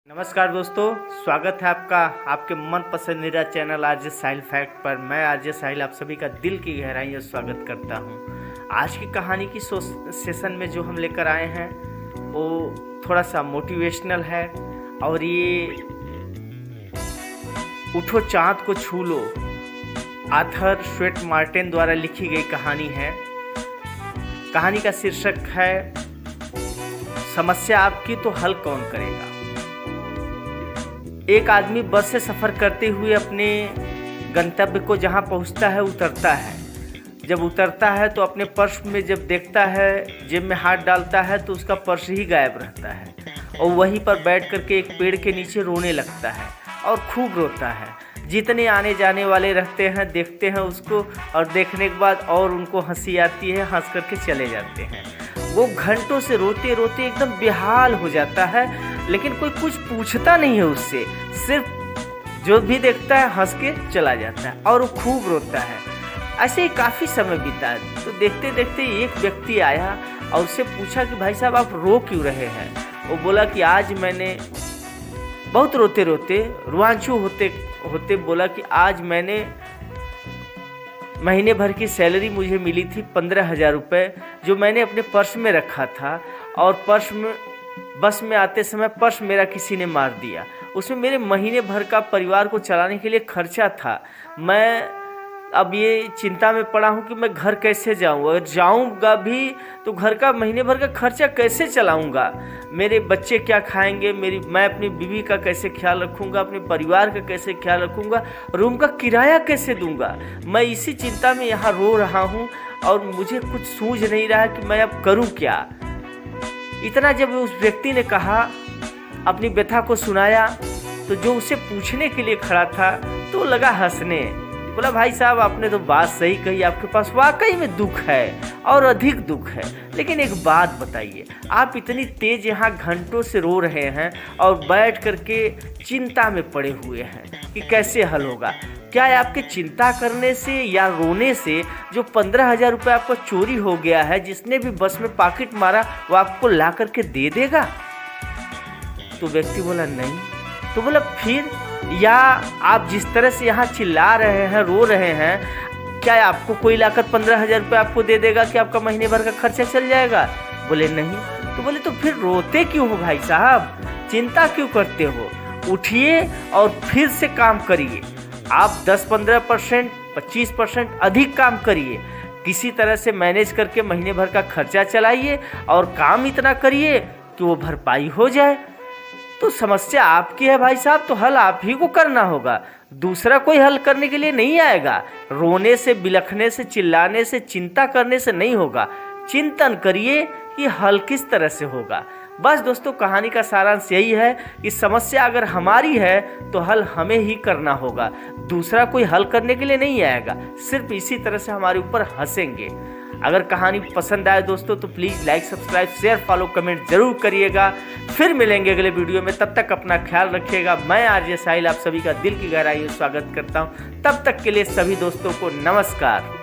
नमस्कार दोस्तों, स्वागत है आपका आपके मन पसंदीदा चैनल आरजे साहिल फैक्ट पर। मैं आरजे साहिल आप सभी का दिल की गहराई से स्वागत करता हूं। आज की कहानी की सेशन में जो हम लेकर आए हैं वो थोड़ा सा मोटिवेशनल है और ये उठो चाँद को छू लो आर्थर श्वेट मार्टिन द्वारा लिखी गई कहानी है। कहानी का शीर्षक है समस्या आपकी तो हल कौन करेगा। एक आदमी बस से सफ़र करते हुए अपने गंतव्य को जहाँ पहुँचता है उतरता है। जब उतरता है तो अपने पर्स में जब देखता है, जेब में हाथ डालता है तो उसका पर्स ही गायब रहता है और वहीं पर बैठ करके एक पेड़ के नीचे रोने लगता है और खूब रोता है। जितने आने जाने वाले रहते हैं देखते हैं उसको और देखने के बाद और उनको हंसी आती है, हंस करके चले जाते हैं। वो घंटों से रोते रोते एकदम बेहाल हो जाता है, लेकिन कोई कुछ पूछता नहीं है उससे, सिर्फ जो भी देखता है हंस के चला जाता है और वो खूब रोता है। ऐसे ही काफ़ी समय बीता तो देखते देखते एक व्यक्ति आया और उससे पूछा कि भाई साहब आप रो क्यों रहे हैं। वो बोला कि आज मैंने बहुत रोते रोते रोमांचु होते होते बोला कि आज मैंने महीने भर की सैलरी मुझे मिली थी 15,000 रुपये, जो मैंने अपने पर्स में रखा था और बस में आते समय पर्स मेरा किसी ने मार दिया। उसमें मेरे महीने भर का परिवार को चलाने के लिए खर्चा था। मैं अब ये चिंता में पड़ा हूँ कि मैं घर कैसे जाऊँ, अगर जाऊँगा भी तो घर का महीने भर का खर्चा कैसे चलाऊँगा, मेरे बच्चे क्या खाएंगे, मैं अपनी बीवी का कैसे ख्याल रखूँगा, अपने परिवार का कैसे ख्याल रखूँगा, रूम का किराया कैसे दूँगा। मैं इसी चिंता में यहाँ रो रहा हूँ और मुझे कुछ सूझ नहीं रहा कि मैं अब करूँ क्या। इतना जब उस व्यक्ति ने कहा, अपनी व्यथा को सुनाया, तो जो उसे पूछने के लिए खड़ा था तो लगा हंसने। बोला भाई साहब आपने तो बात सही कही, आपके पास वाकई में दुख है और अधिक दुख है, लेकिन एक बात बताइए, आप इतनी तेज यहाँ घंटों से रो रहे हैं और बैठ करके चिंता में पड़े हुए हैं कि कैसे हल होगा। क्या आपके चिंता करने से या रोने से जो 15,000 रुपये आपका चोरी हो गया है, जिसने भी बस में पॉकेट मारा वो आपको ला करके दे देगा? तो व्यक्ति बोला नहीं। तो बोला फिर, या आप जिस तरह से यहाँ चिल्ला रहे हैं, रो रहे हैं, क्या आपको कोई लाकर 15,000 रुपये आपको दे देगा कि आपका महीने भर का खर्चा चल जाएगा? बोले नहीं। तो बोले तो फिर रोते क्यों हो भाई साहब, चिंता क्यों करते हो? उठिए और फिर से काम करिए। आप 10-15%, 25% अधिक काम करिए, किसी तरह से मैनेज करके महीने भर का खर्चा चलाइए और काम इतना करिए कि वो भरपाई हो जाए। तो समस्या आपकी है भाई साहब, तो हल आप ही को करना होगा, दूसरा कोई हल करने के लिए नहीं आएगा। रोने से, बिलखने से, चिल्लाने से, चिंता करने से नहीं होगा। चिंतन करिए कि हल किस तरह से होगा। बस दोस्तों, कहानी का सारांश यही है कि समस्या अगर हमारी है तो हल हमें ही करना होगा, दूसरा कोई हल करने के लिए नहीं आएगा। सिर्फ इसी तरह से हमारे ऊपर हंसेंगे। अगर कहानी पसंद आए दोस्तों तो please like, subscribe, share, follow, comment जरूर करिएगा। फिर मिलेंगे अगले वीडियो में, तब तक अपना ख्याल रखिएगा। मैं आरजे साहिल आप सभी का दिल की गहराई से स्वागत करता हूँ। तब तक के लिए सभी दोस्तों को नमस्कार।